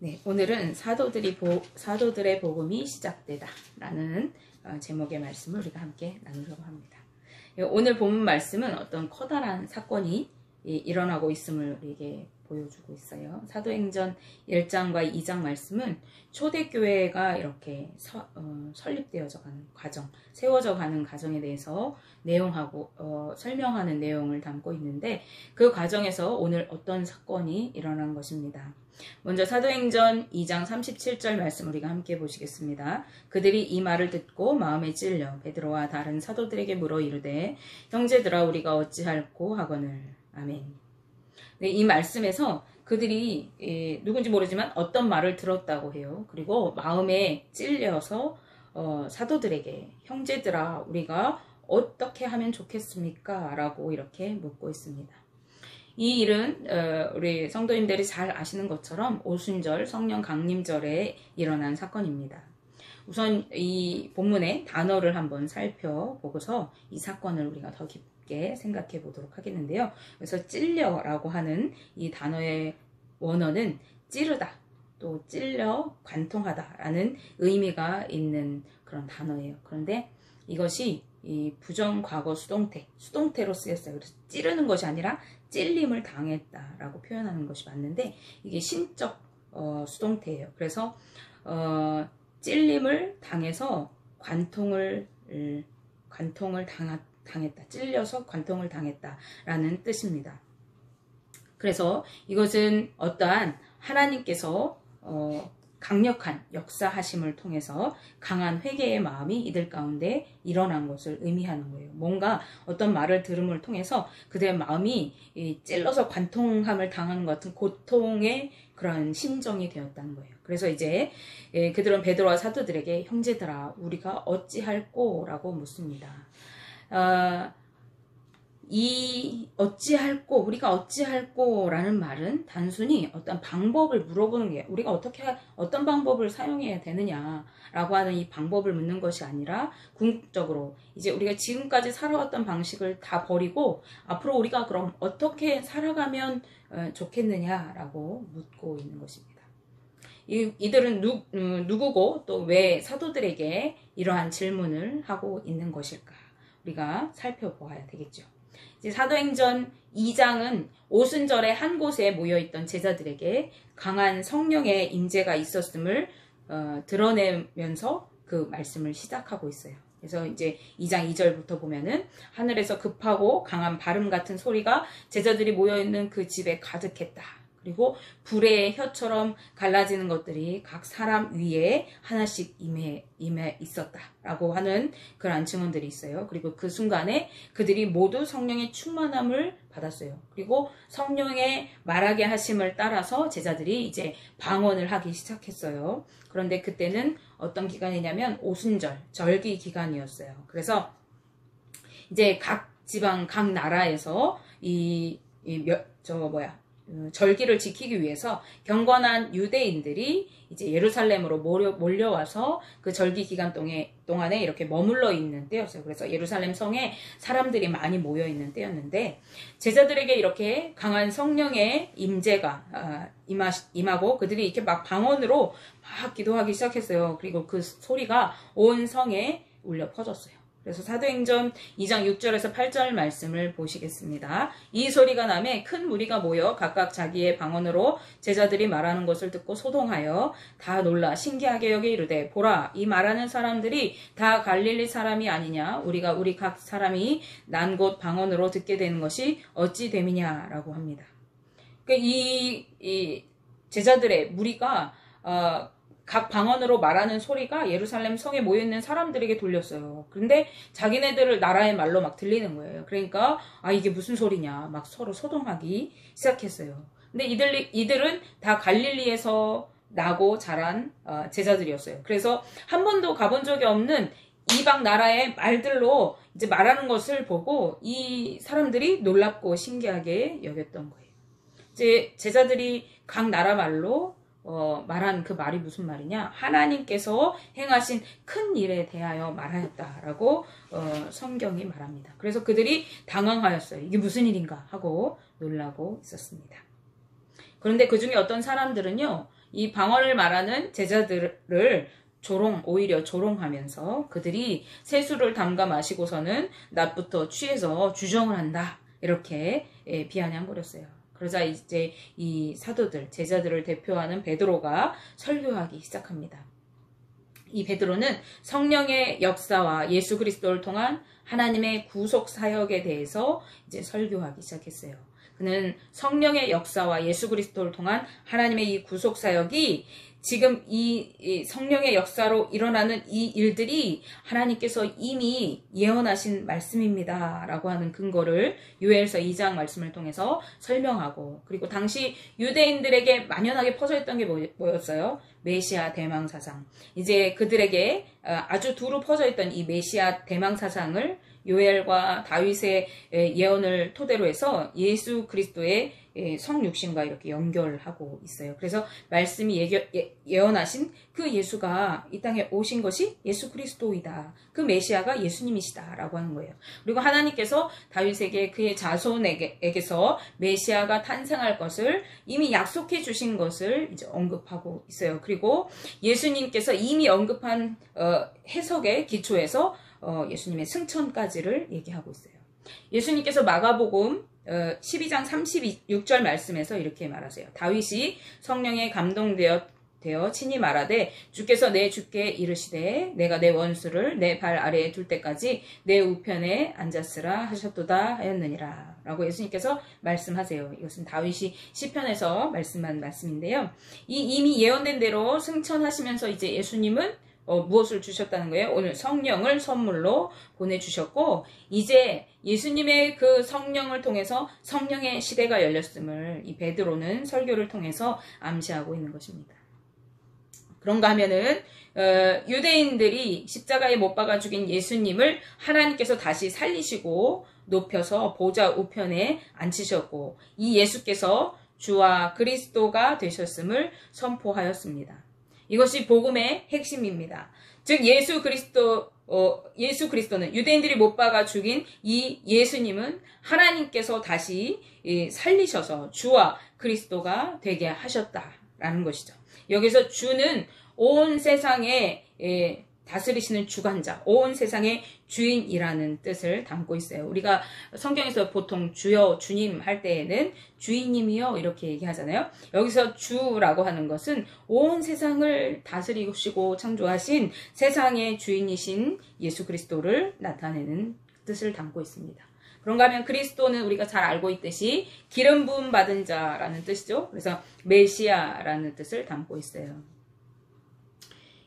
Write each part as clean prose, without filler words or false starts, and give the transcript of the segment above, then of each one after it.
네, 오늘은 사도들의 복음이 시작되다 라는 제목의 말씀을 우리가 함께 나누려고 합니다. 오늘 본문 말씀은 어떤 커다란 사건이 일어나고 있음을 우리에게 보여주고 있어요. 사도행전 1장과 2장 말씀은 초대교회가 이렇게 설립되어져 가는 과정, 세워져 가는 과정에 대해서 내용하고 설명하는 내용을 담고 있는데, 그 과정에서 오늘 어떤 사건이 일어난 것입니다. 먼저 사도행전 2장 37절 말씀 우리가 함께 보시겠습니다. 그들이 이 말을 듣고 마음에 찔려 베드로와 다른 사도들에게 물어 이르되 형제들아 우리가 어찌할꼬 하거늘. 아멘. 네, 이 말씀에서 그들이 누군지 모르지만 어떤 말을 들었다고 해요. 그리고 마음에 찔려서 사도들에게 형제들아 우리가 어떻게 하면 좋겠습니까? 라고 이렇게 묻고 있습니다. 이 일은 우리 성도님들이 잘 아시는 것처럼 오순절 성령 강림절에 일어난 사건입니다. 우선 이 본문의 단어를 한번 살펴보고서 이 사건을 우리가 더 깊게 생각해 보도록 하겠는데요. 그래서 찔려라고 하는 이 단어의 원어는 찌르다, 또 찔려 관통하다라는 의미가 있는 그런 단어예요. 그런데 이것이 이 부정과거 수동태로 쓰였어요. 그래서 찌르는 것이 아니라 찔림을 당했다라고 표현하는 것이 맞는데, 이게 신적 수동태예요. 그래서 찔림을 당해서 관통을 당했다. 찔려서 관통을 당했다라는 뜻입니다. 그래서 이것은 어떠한 하나님께서 강력한 역사하심을 통해서 강한 회개의 마음이 이들 가운데 일어난 것을 의미하는 거예요. 뭔가 어떤 말을 들음을 통해서 그들의 마음이 찔러서 관통함을 당하는 것 같은 고통의 그런 심정이 되었다는 거예요. 그래서 이제 그들은 베드로와 사도들에게 형제들아 우리가 어찌할꼬? 라고 묻습니다. 우리가 어찌할꼬 라는 말은 단순히 어떤 방법을 물어보는 게, 우리가 어떤 방법을 사용해야 되느냐라고 하는 이 방법을 묻는 것이 아니라, 궁극적으로 이제 우리가 지금까지 살아왔던 방식을 다 버리고 앞으로 우리가 그럼 어떻게 살아가면 좋겠느냐라고 묻고 있는 것입니다. 이들은 누구고 또 왜 사도들에게 이러한 질문을 하고 있는 것일까? 우리가 살펴보아야 되겠죠. 이제 사도행전 2장은 오순절에 한 곳에 모여있던 제자들에게 강한 성령의 임재가 있었음을 드러내면서 그 말씀을 시작하고 있어요. 그래서 이제 2장 2절부터 보면은 하늘에서 급하고 강한 바람 같은 소리가 제자들이 모여있는 그 집에 가득했다. 그리고 불의 혀처럼 갈라지는 것들이 각 사람 위에 하나씩 임해 있었다라고 하는 그런 증언들이 있어요. 그리고 그 순간에 그들이 모두 성령의 충만함을 받았어요. 그리고 성령의 말하게 하심을 따라서 제자들이 이제 방언을 하기 시작했어요. 그런데 그때는 어떤 기간이냐면 오순절, 절기 기간이었어요. 그래서 이제 각 지방, 각 나라에서 절기를 지키기 위해서 경건한 유대인들이 이제 예루살렘으로 몰려와서 그 절기 기간 동안에 이렇게 머물러 있는 때였어요. 그래서 예루살렘 성에 사람들이 많이 모여 있는 때였는데, 제자들에게 이렇게 강한 성령의 임재가 임하고 그들이 이렇게 막 방언으로 막 기도하기 시작했어요. 그리고 그 소리가 온 성에 울려 퍼졌어요. 그래서 사도행전 2장 6절에서 8절 말씀을 보시겠습니다. 이 소리가 나매 큰 무리가 모여 각각 자기의 방언으로 제자들이 말하는 것을 듣고 소동하여 다 놀라 신기하게 여겨 이르되 보라 이 말하는 사람들이 다 갈릴리 사람이 아니냐, 우리가 우리 각 사람이 난 곳 방언으로 듣게 되는 것이 어찌 됨이냐라고 합니다. 그러니까 이 제자들의 무리가 각 방언으로 말하는 소리가 예루살렘 성에 모여있는 사람들에게 들렸어요. 그런데 자기네들 나라의 말로 막 들리는 거예요. 그러니까 이게 무슨 소리냐 막 서로 소동하기 시작했어요. 근데 이들은 다 갈릴리에서 나고 자란 제자들이었어요. 그래서 한 번도 가본 적이 없는 이방 나라의 말들로 이제 말하는 것을 보고 이 사람들이 놀랍고 신기하게 여겼던 거예요. 이제 제자들이 각 나라 말로 말한 그 말이 무슨 말이냐? 하나님께서 행하신 큰 일에 대하여 말하였다라고 성경이 말합니다. 그래서 그들이 당황하였어요. 이게 무슨 일인가 하고 놀라고 있었습니다. 그런데 그 중에 어떤 사람들은요, 이 방언을 말하는 제자들을 오히려 조롱하면서 그들이 세수를 담가 마시고서는 낮부터 취해서 주정을 한다. 이렇게 비아냥거렸어요. 그러자 이제 이 사도들, 제자들을 대표하는 베드로가 설교하기 시작합니다. 이 베드로는 성령의 역사와 예수 그리스도를 통한 하나님의 구속 사역에 대해서 이제 설교하기 시작했어요. 그는 성령의 역사와 예수 그리스도를 통한 하나님의 이 구속 사역이 지금 이 성령의 역사로 일어나는 이 일들이 하나님께서 이미 예언하신 말씀입니다. 라고 하는 근거를 요엘서 2장 말씀을 통해서 설명하고, 그리고 당시 유대인들에게 만연하게 퍼져있던 게 뭐였어요? 메시아 대망 사상. 이제 그들에게 아주 두루 퍼져있던 이 메시아 대망 사상을 요엘과 다윗의 예언을 토대로 해서 예수 그리스도의 성육신과 이렇게 연결하고 있어요. 그래서 말씀이 예언하신 그 예수가 이 땅에 오신 것이 예수 그리스도이다. 그 메시아가 예수님이시다 라고 하는 거예요. 그리고 하나님께서 다윗에게 그의 자손에게서 메시아가 탄생할 것을 이미 약속해 주신 것을 이제 언급하고 있어요. 그리고 예수님께서 이미 언급한 해석의 기초에서 예수님의 승천까지를 얘기하고 있어요. 예수님께서 마가복음 12장 36절 말씀에서 이렇게 말하세요. 다윗이 성령에 감동되어 친히 말하되 주께서 내 주께 이르시되 내가 내 원수를 내 발 아래에 둘 때까지 내 우편에 앉았으라 하셨도다 하였느니라 라고 예수님께서 말씀하세요. 이것은 다윗이 시편에서 말씀한 말씀인데요. 이미 예언된 대로 승천하시면서 이제 예수님은 무엇을 주셨다는 거예요? 오늘 성령을 선물로 보내주셨고, 이제 예수님의 그 성령을 통해서 성령의 시대가 열렸음을 이 베드로는 설교를 통해서 암시하고 있는 것입니다. 그런가 하면은 유대인들이 십자가에 못 박아 죽인 예수님을 하나님께서 다시 살리시고 높여서 보좌 우편에 앉히셨고, 이 예수께서 주와 그리스도가 되셨음을 선포하였습니다. 이것이 복음의 핵심입니다. 즉 예수 그리스도는 유대인들이 못 박아 죽인 이 예수님은 하나님께서 다시 살리셔서 주와 그리스도가 되게 하셨다라는 것이죠. 여기서 주는 온 세상에 다스리시는 주관자, 온 세상의 주인이라는 뜻을 담고 있어요. 우리가 성경에서 보통 주여, 주님 할 때에는 주인님이요 이렇게 얘기하잖아요. 여기서 주라고 하는 것은 온 세상을 다스리시고 창조하신 세상의 주인이신 예수 그리스도를 나타내는 뜻을 담고 있습니다. 그런가 하면 그리스도는 우리가 잘 알고 있듯이 기름 부음 받은 자라는 뜻이죠. 그래서 메시아라는 뜻을 담고 있어요.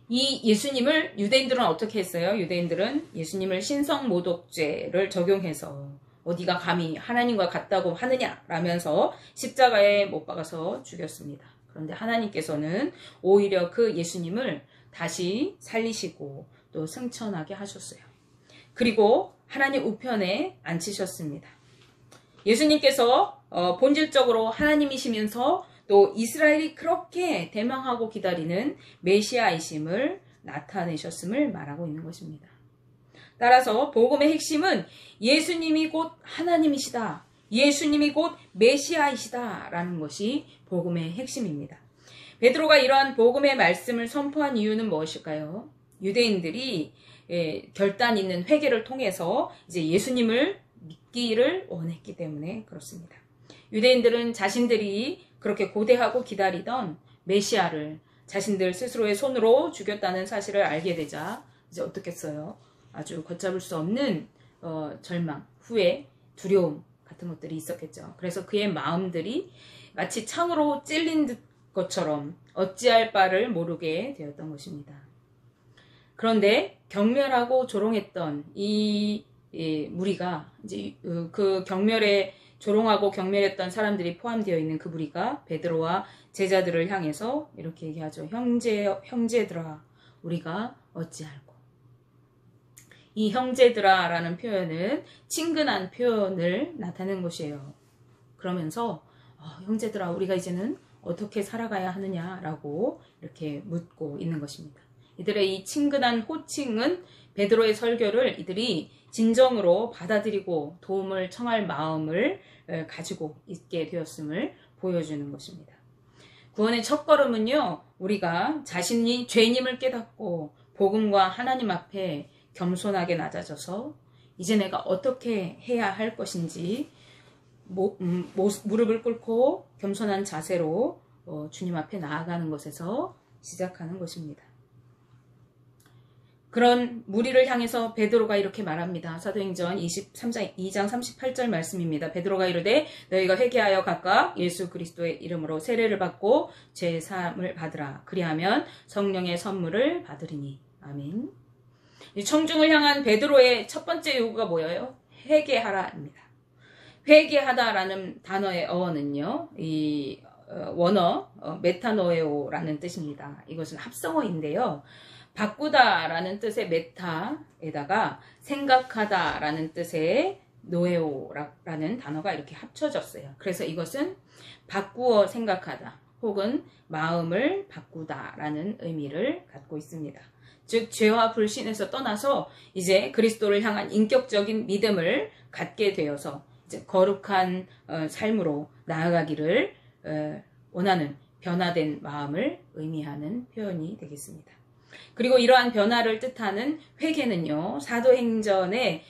이 예수님을 유대인들은 어떻게 했어요? 유대인들은 예수님을 신성모독죄를 적용해서 어디가 감히 하나님과 같다고 하느냐 라면서 십자가에 못 박아서 죽였습니다. 그런데 하나님께서는 오히려 그 예수님을 다시 살리시고 또 승천하게 하셨어요. 그리고 하나님 우편에 앉히셨습니다. 예수님께서 본질적으로 하나님이시면서 또 이스라엘이 그렇게 대망하고 기다리는 메시아이심을 나타내셨음을 말하고 있는 것입니다. 따라서 복음의 핵심은 예수님이 곧 하나님이시다. 예수님이 곧 메시아이시다 라는 것이 복음의 핵심입니다. 베드로가 이러한 복음의 말씀을 선포한 이유는 무엇일까요? 유대인들이 결단 있는 회개를 통해서 이제 예수님을 믿기를 원했기 때문에 그렇습니다. 유대인들은 자신들이 그렇게 고대하고 기다리던 메시아를 자신들 스스로의 손으로 죽였다는 사실을 알게 되자 이제 어떻겠어요? 아주 걷잡을 수 없는 절망, 후회, 두려움 같은 것들이 있었겠죠. 그래서 그의 마음들이 마치 창으로 찔린 것처럼 어찌할 바를 모르게 되었던 것입니다. 그런데 경멸하고 조롱했던 이 무리가 이제 그 경멸에 조롱하고 경멸했던 사람들이 포함되어 있는 그 무리가 베드로와 제자들을 향해서 이렇게 얘기하죠. 형제들아, 우리가 어찌할꼬. 이 형제들아라는 표현은 친근한 표현을 나타내는 것이에요. 그러면서 형제들아, 우리가 이제는 어떻게 살아가야 하느냐라고 이렇게 묻고 있는 것입니다. 이들의 이 친근한 호칭은 베드로의 설교를 이들이 진정으로 받아들이고 도움을 청할 마음을 가지고 있게 되었음을 보여주는 것입니다. 구원의 첫걸음은요, 우리가 자신이 죄인임을 깨닫고 복음과 하나님 앞에 겸손하게 낮아져서 이제 내가 어떻게 해야 할 것인지 무릎을 꿇고 겸손한 자세로 주님 앞에 나아가는 것에서 시작하는 것입니다. 그런 무리를 향해서 베드로가 이렇게 말합니다. 사도행전 2장 38절 말씀입니다. 베드로가 이르되 너희가 회개하여 각각 예수 그리스도의 이름으로 세례를 받고 죄 사함을 받으라. 그리하면 성령의 선물을 받으리니. 아멘. 이 청중을 향한 베드로의 첫 번째 요구가 뭐예요? 회개하라입니다. 회개하다라는 단어의 어원은요, 이 원어 메타노에오라는 뜻입니다. 이것은 합성어인데요. 바꾸다라는 뜻의 메타에다가 생각하다라는 뜻의 노에오라는 단어가 이렇게 합쳐졌어요. 그래서 이것은 바꾸어 생각하다 혹은 마음을 바꾸다라는 의미를 갖고 있습니다. 즉 죄와 불신에서 떠나서 이제 그리스도를 향한 인격적인 믿음을 갖게 되어서 이제 거룩한 삶으로 나아가기를 원하는 변화된 마음을 의미하는 표현이 되겠습니다. 그리고 이러한 변화를 뜻하는 회개는요, 사도행전의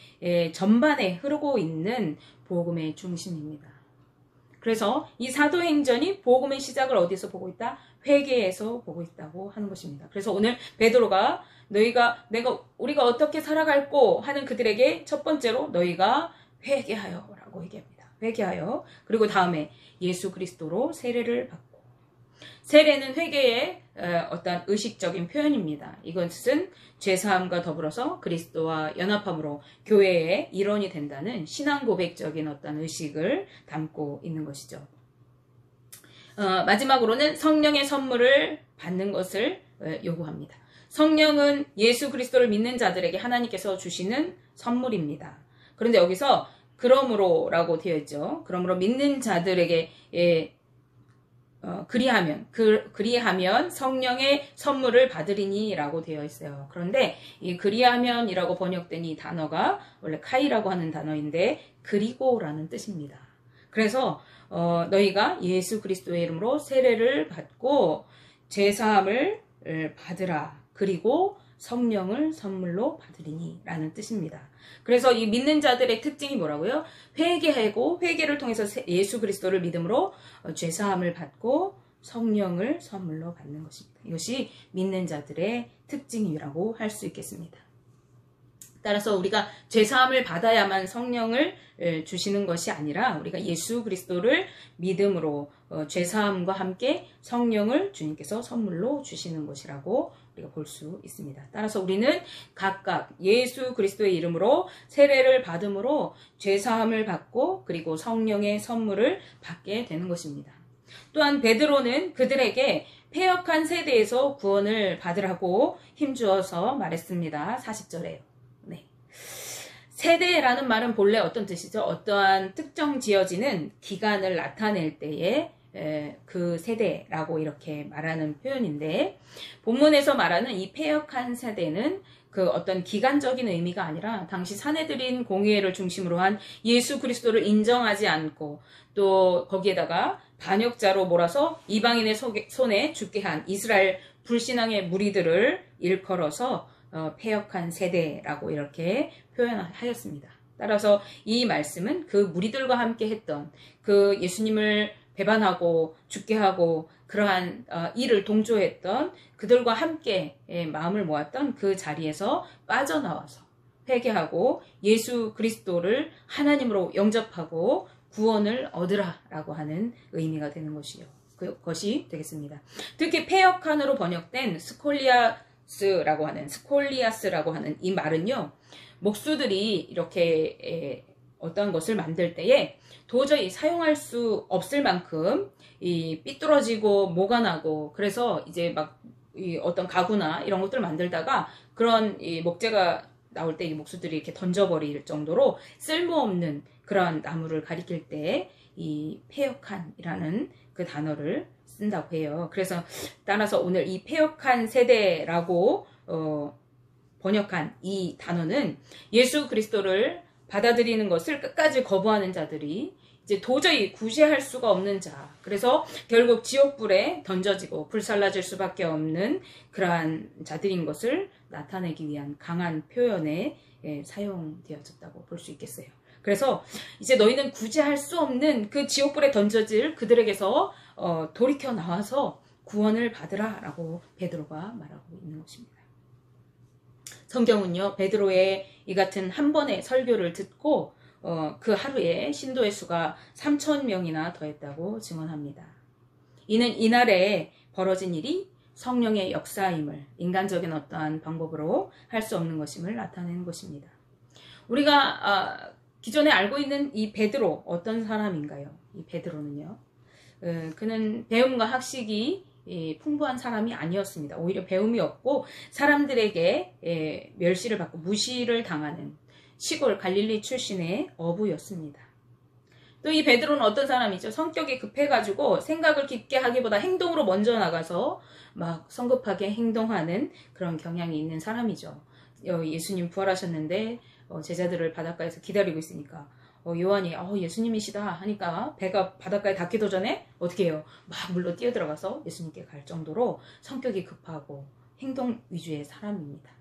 전반에 흐르고 있는 복음의 중심입니다. 그래서 이 사도행전이 복음의 시작을 어디서 보고 있다? 회개에서 보고 있다고 하는 것입니다. 그래서 오늘 베드로가 우리가 어떻게 살아갈꼬 하는 그들에게 첫 번째로 너희가 회개하여 라고 얘기합니다. 회개하여. 그리고 다음에 예수 그리스도로 세례를 받고. 세례는 회개의 어떤 의식적인 표현입니다. 이것은 죄사함과 더불어서 그리스도와 연합함으로 교회의 일원이 된다는 신앙 고백적인 어떤 의식을 담고 있는 것이죠. 마지막으로는 성령의 선물을 받는 것을 요구합니다. 성령은 예수 그리스도를 믿는 자들에게 하나님께서 주시는 선물입니다. 그런데 여기서 그러므로라고 되어 있죠. 그러므로 믿는 자들에게 그리하면 성령의 선물을 받으리니 라고 되어 있어요. 그런데 이 그리하면이라고 번역된 이 단어가 원래 카이라고 하는 단어인데 그리고라는 뜻입니다. 그래서 너희가 예수 그리스도의 이름으로 세례를 받고 제사함을 받으라. 그리고 성령을 선물로 받으리니 라는 뜻입니다. 그래서 이 믿는 자들의 특징이 뭐라고요? 회개하고 회개를 통해서 예수 그리스도를 믿음으로 죄사함을 받고 성령을 선물로 받는 것입니다. 이것이 믿는 자들의 특징이라고 할 수 있겠습니다. 따라서 우리가 죄사함을 받아야만 성령을 주시는 것이 아니라 우리가 예수 그리스도를 믿음으로 죄사함과 함께 성령을 주님께서 선물로 주시는 것이라고 우리가 볼 수 있습니다. 따라서 우리는 각각 예수 그리스도의 이름으로 세례를 받음으로 죄사함을 받고 그리고 성령의 선물을 받게 되는 것입니다. 또한 베드로는 그들에게 패역한 세대에서 구원을 받으라고 힘주어서 말했습니다. 40절에요. 네. 세대라는 말은 본래 어떤 뜻이죠? 어떠한 특정 지어지는 기간을 나타낼 때에 그 세대라고 이렇게 말하는 표현인데, 본문에서 말하는 이 패역한 세대는 그 어떤 기간적인 의미가 아니라 당시 사내들인 공의회를 중심으로 한 예수 그리스도를 인정하지 않고 또 거기에다가 반역자로 몰아서 이방인의 손에 죽게 한 이스라엘 불신앙의 무리들을 일컬어서 패역한 세대라고 이렇게 표현하였습니다. 따라서 이 말씀은 그 무리들과 함께 했던 그 예수님을 배반하고 죽게 하고 그러한 일을 동조했던 그들과 함께 마음을 모았던 그 자리에서 빠져나와서 회개하고 예수 그리스도를 하나님으로 영접하고 구원을 얻으라라고 하는 의미가 되는 것이 되겠습니다. 특히 패역한으로 번역된 스콜리아스라고 하는 이 말은요, 목수들이 이렇게 어떤 것을 만들 때에 도저히 사용할 수 없을 만큼 이 삐뚤어지고 모가 나고, 그래서 이제 막 이 어떤 가구나 이런 것들을 만들다가 그런 이 목재가 나올 때 이 목수들이 이렇게 던져버릴 정도로 쓸모없는 그런 나무를 가리킬 때 이 패역한이라는 그 단어를 쓴다고 해요. 그래서 따라서 오늘 이 패역한 세대라고 번역한 이 단어는 예수 그리스도를 받아들이는 것을 끝까지 거부하는 자들이 이제 도저히 구제할 수가 없는 자. 그래서 결국 지옥불에 던져지고 불살라질 수밖에 없는 그러한 자들인 것을 나타내기 위한 강한 표현에 사용되어졌다고 볼 수 있겠어요. 그래서 이제 너희는 구제할 수 없는 그 지옥불에 던져질 그들에게서 돌이켜 나와서 구원을 받으라 라고 베드로가 말하고 있는 것입니다. 성경은요, 베드로의 이 같은 한 번의 설교를 듣고 그 하루에 신도의 수가 3,000명이나 더했다고 증언합니다. 이는 이날에 벌어진 일이 성령의 역사임을 인간적인 어떠한 방법으로 할 수 없는 것임을 나타내는 것입니다. 우리가 기존에 알고 있는 이 베드로 어떤 사람인가요? 이 베드로는요. 그는 배움과 학식이 풍부한 사람이 아니었습니다. 오히려 배움이 없고 사람들에게 멸시를 받고 무시를 당하는 시골 갈릴리 출신의 어부였습니다. 또 이 베드로는 어떤 사람이죠? 성격이 급해가지고 생각을 깊게 하기보다 행동으로 먼저 나가서 막 성급하게 행동하는 그런 경향이 있는 사람이죠. 예수님 부활하셨는데 제자들을 바닷가에서 기다리고 있으니까 요한이 예수님이시다 하니까 배가 바닷가에 닿기도 전에 어떻게 해요? 막 물로 뛰어들어가서 예수님께 갈 정도로 성격이 급하고 행동 위주의 사람입니다.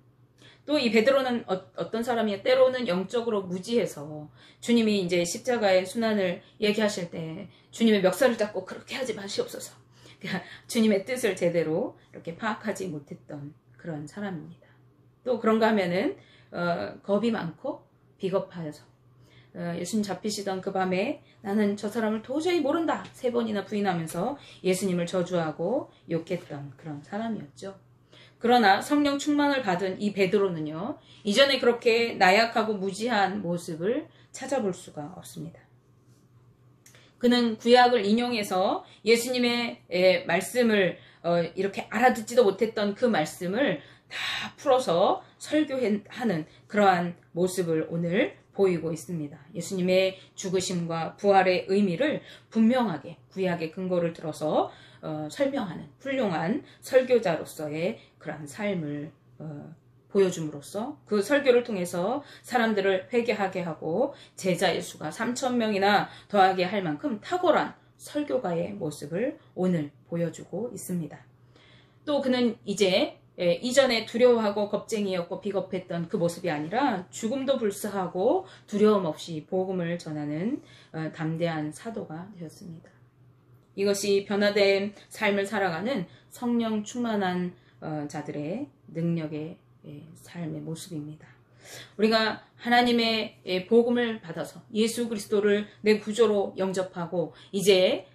또 이 베드로는 어떤 사람이에요? 때로는 영적으로 무지해서 주님이 이제 십자가의 순환을 얘기하실 때 주님의 멱살을 잡고 그렇게 하지 마시옵소서. 그러니까 주님의 뜻을 제대로 이렇게 파악하지 못했던 그런 사람입니다. 또 그런가 하면은 겁이 많고 비겁하여서 예수님 잡히시던 그 밤에 나는 저 사람을 도저히 모른다 3번이나 부인하면서 예수님을 저주하고 욕했던 그런 사람이었죠. 그러나 성령 충만을 받은 이 베드로는요, 이전에 그렇게 나약하고 무지한 모습을 찾아볼 수가 없습니다. 그는 구약을 인용해서 예수님의 말씀을 이렇게 알아듣지도 못했던 그 말씀을 다 풀어서 설교하는 그러한 모습을 오늘 보이고 있습니다. 예수님의 죽으심과 부활의 의미를 분명하게 구약의 근거를 들어서 설명하는 훌륭한 설교자로서의 그러한 삶을 보여줌으로써 그 설교를 통해서 사람들을 회개하게 하고 제자의 수가 3,000명이나 더하게 할 만큼 탁월한 설교가의 모습을 오늘 보여주고 있습니다. 또 그는 이제 이전에 두려워하고 겁쟁이였고 비겁했던 그 모습이 아니라 죽음도 불사하고 두려움 없이 복음을 전하는 담대한 사도가 되었습니다. 이것이 변화된 삶을 살아가는 성령 충만한 자들의 능력의 삶의 모습입니다. 우리가 하나님의 복음을 받아서 예수 그리스도를 내 구조로 영접하고 이제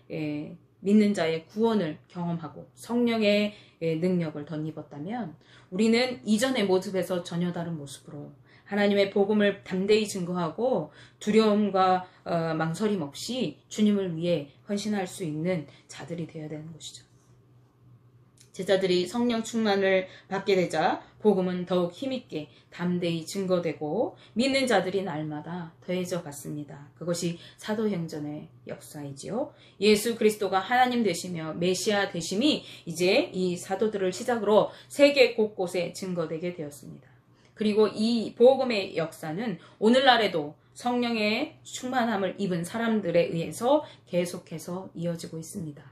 믿는 자의 구원을 경험하고 성령의 능력을 덧입었다면 우리는 이전의 모습에서 전혀 다른 모습으로 하나님의 복음을 담대히 증거하고 두려움과 망설임 없이 주님을 위해 헌신할 수 있는 자들이 되어야 되는 것이죠. 제자들이 성령 충만을 받게 되자 복음은 더욱 힘있게 담대히 증거되고 믿는 자들이 날마다 더해져 갔습니다. 그것이 사도행전의 역사이지요. 예수 그리스도가 하나님 되시며 메시아 되심이 이제 이 사도들을 시작으로 세계 곳곳에 증거되게 되었습니다. 그리고 이 복음의 역사는 오늘날에도 성령의 충만함을 입은 사람들에 의해서 계속해서 이어지고 있습니다.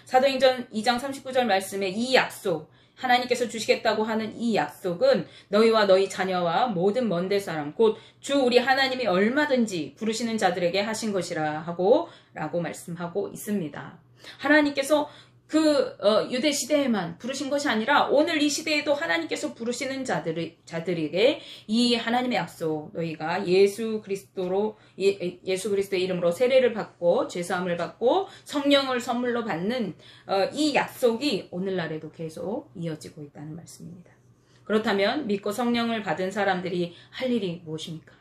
사도행전 2장 39절 말씀에 이 약속, 하나님께서 주시겠다고 하는 이 약속은 너희와 너희 자녀와 모든 먼데 사람, 곧 주 우리 하나님이 얼마든지 부르시는 자들에게 하신 것이라 하고 라고 말씀하고 있습니다. 하나님께서 그 유대 시대에만 부르신 것이 아니라 오늘 이 시대에도 하나님께서 부르시는 자들에게 이 하나님의 약속, 너희가 예수 그리스도의 이름으로 세례를 받고 죄사함을 받고 성령을 선물로 받는 이 약속이 오늘날에도 계속 이어지고 있다는 말씀입니다. 그렇다면 믿고 성령을 받은 사람들이 할 일이 무엇입니까?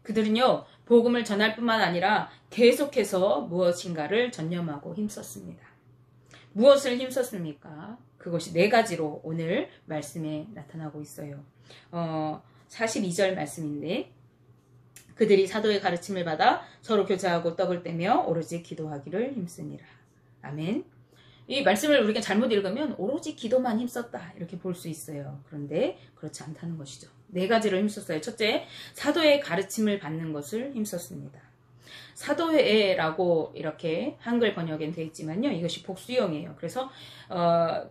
그들은요, 복음을 전할 뿐만 아니라 계속해서 무엇인가를 전념하고 힘썼습니다. 무엇을 힘썼습니까? 그것이 4가지로 오늘 말씀에 나타나고 있어요. 42절 말씀인데 그들이 사도의 가르침을 받아 서로 교제하고 떡을 떼며 오로지 기도하기를 힘쓰니라. 아멘. 이 말씀을 우리가 잘못 읽으면 오로지 기도만 힘썼다 이렇게 볼 수 있어요. 그런데 그렇지 않다는 것이죠. 4가지로 힘썼어요. 첫째, 사도의 가르침을 받는 것을 힘썼습니다. 사도회라고 이렇게 한글 번역엔 되어 있지만요. 이것이 복수형이에요. 그래서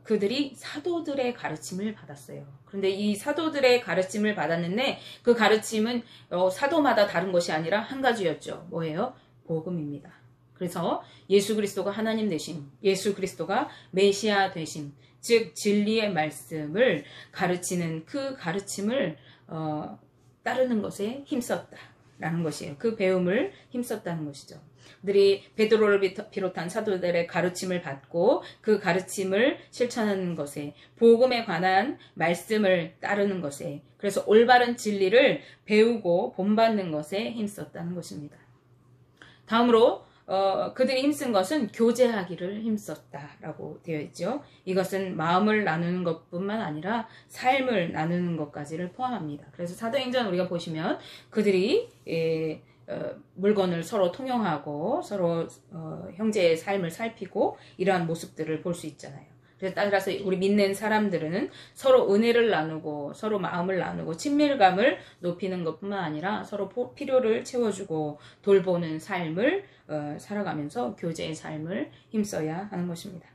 그들이 사도들의 가르침을 받았어요. 그런데 이 사도들의 가르침을 받았는데 그 가르침은 사도마다 다른 것이 아니라 한 가지였죠. 뭐예요? 복음입니다. 그래서 예수 그리스도가 하나님 되심, 예수 그리스도가 메시아 되심, 즉 진리의 말씀을 가르치는 그 가르침을 따르는 것에 힘썼다라는 것이에요. 그 배움을 힘썼다는 것이죠. 그들이 베드로를 비롯한 사도들의 가르침을 받고 그 가르침을 실천하는 것에, 복음에 관한 말씀을 따르는 것에, 그래서 올바른 진리를 배우고 본받는 것에 힘썼다는 것입니다. 다음으로 그들이 힘쓴 것은 교제하기를 힘썼다라고 되어 있죠. 이것은 마음을 나누는 것뿐만 아니라 삶을 나누는 것까지를 포함합니다. 그래서 사도행전 우리가 보시면 그들이 물건을 서로 통용하고 서로 형제의 삶을 살피고 이러한 모습들을 볼 수 있잖아요. 그래서 따라서 우리 믿는 사람들은 서로 은혜를 나누고 서로 마음을 나누고 친밀감을 높이는 것뿐만 아니라 서로 필요를 채워주고 돌보는 삶을 살아가면서 교제의 삶을 힘써야 하는 것입니다.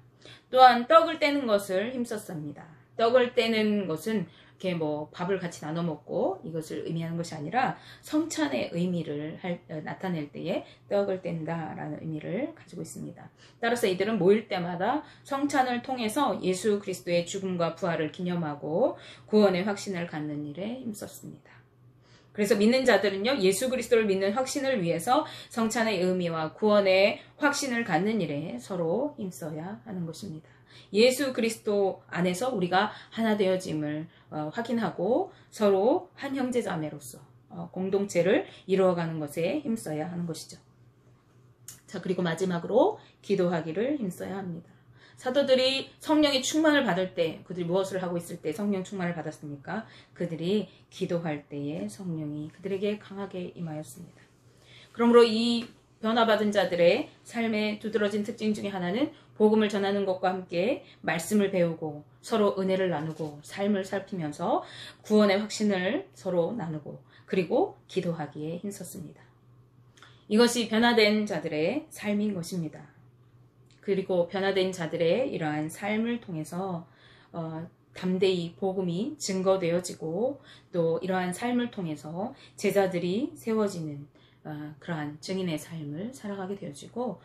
또한 떡을 떼는 것을 힘썼습니다. 떡을 떼는 것은 이렇게 밥을 같이 나눠 먹고 이것을 의미하는 것이 아니라 성찬의 의미를 나타낼 때에 떡을 뗀다라는 의미를 가지고 있습니다. 따라서 이들은 모일 때마다 성찬을 통해서 예수 그리스도의 죽음과 부활을 기념하고 구원의 확신을 갖는 일에 힘썼습니다. 그래서 믿는 자들은요, 예수 그리스도를 믿는 확신을 위해서 성찬의 의미와 구원의 확신을 갖는 일에 서로 힘써야 하는 것입니다. 예수 그리스도 안에서 우리가 하나 되어짐을 확인하고 서로 한 형제자매로서 공동체를 이루어가는 것에 힘써야 하는 것이죠. 자, 그리고 마지막으로 기도하기를 힘써야 합니다. 사도들이 성령의 충만을 받을 때, 그들이 무엇을 하고 있을 때 성령 충만을 받았습니까? 그들이 기도할 때에 성령이 그들에게 강하게 임하였습니다. 그러므로 이 변화받은 자들의 삶의 두드러진 특징 중에 하나는 복음을 전하는 것과 함께 말씀을 배우고 서로 은혜를 나누고 삶을 살피면서 구원의 확신을 서로 나누고 그리고 기도하기에 힘썼습니다. 이것이 변화된 자들의 삶인 것입니다. 그리고 변화된 자들의 이러한 삶을 통해서 담대히 복음이 증거되어지고 또 이러한 삶을 통해서 제자들이 세워지는 그러한 증인의 삶을 살아가게 되어지고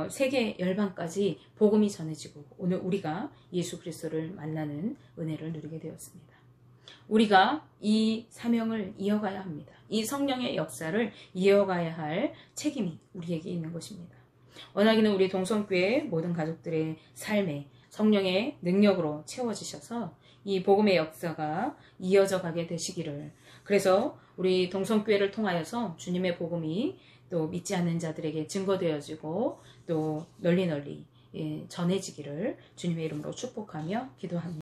세계 열방까지 복음이 전해지고 오늘 우리가 예수 그리스도를 만나는 은혜를 누리게 되었습니다. 우리가 이 사명을 이어가야 합니다. 이 성령의 역사를 이어가야 할 책임이 우리에게 있는 것입니다. 원하기는 우리 동성교회 모든 가족들의 삶에 성령의 능력으로 채워지셔서 이 복음의 역사가 이어져 가게 되시기를, 그래서 우리 동성교회를 통하여서 주님의 복음이 또 믿지 않는 자들에게 증거되어지고 또 널리 전해지기를 주님의 이름으로 축복하며 기도합니다.